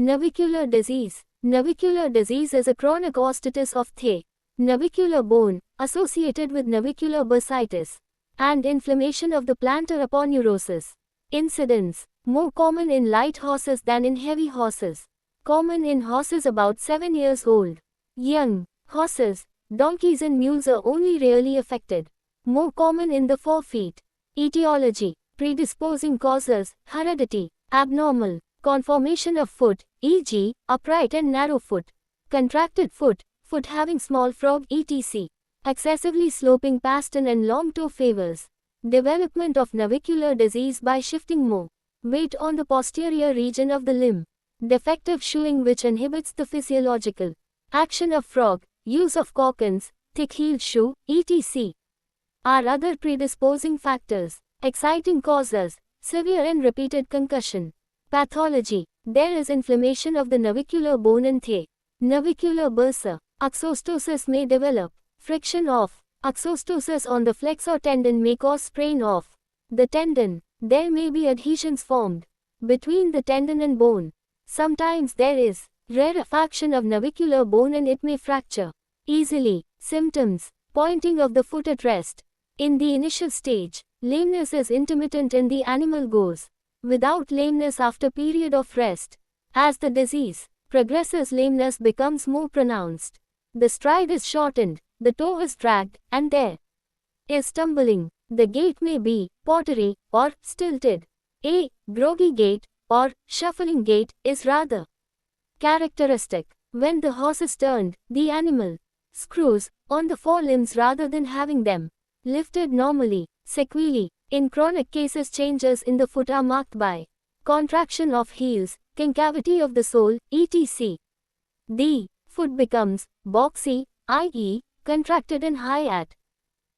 Navicular disease. Navicular disease is a chronic osteitis of the navicular bone, associated with navicular bursitis and inflammation of the plantar aponeurosis. Incidence. More common in light horses than in heavy horses. Common in horses about 7 years old. Young horses, donkeys and mules are only rarely affected. More common in the forefeet. Etiology. Predisposing causes, heredity, abnormal conformation of foot, e.g., upright and narrow foot, contracted foot, foot having small frog etc. Excessively sloping pastern and long toe favors. Development of navicular disease by shifting more weight on the posterior region of the limb. Defective shoeing which inhibits the physiological action of frog, use of caulkins, thick-heeled shoe, etc. are other predisposing factors. Exciting causes, severe and repeated concussion. Pathology. There is inflammation of the navicular bone and the navicular bursa. Oxostosis may develop. Friction of oxostosis on the flexor tendon may cause sprain of the tendon. There may be adhesions formed between the tendon and bone. Sometimes there is rarefaction of navicular bone and it may fracture easily. Symptoms. Pointing of the foot at rest. In the initial stage, lameness is intermittent and the animal goes without lameness after period of rest. As the disease progresses, lameness becomes more pronounced. The stride is shortened, the toe is dragged, and there is stumbling. The gait may be pottery or stilted. A groggy gait or shuffling gait is rather characteristic. When the horse is turned, the animal screws on the forelimbs rather than having them lifted normally. Sequelae. In chronic cases, changes in the foot are marked by contraction of heels, concavity of the sole, etc. The foot becomes boxy, i.e., contracted and high at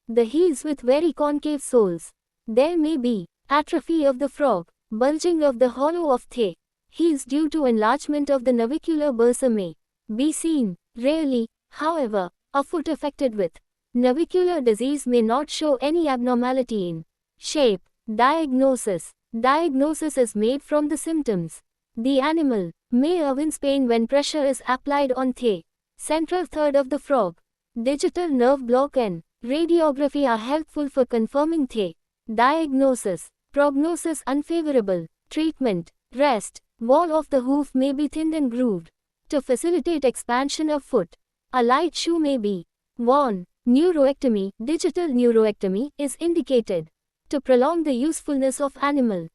the heels with very concave soles. There may be atrophy of the frog, bulging of the hollow of the heels due to enlargement of the navicular bursa may be seen. Rarely, however, a foot affected with navicular disease may not show any abnormality in shape. Diagnosis. Diagnosis is made from the symptoms. The animal may evince pain when pressure is applied on the central third of the frog. Digital nerve block and radiography are helpful for confirming the diagnosis. Prognosis unfavorable. Treatment. Rest. Wall of the hoof may be thinned and grooved to facilitate expansion of foot. A light shoe may be worn. Neuroectomy. Digital neuroectomy is indicated to prolong the usefulness of animal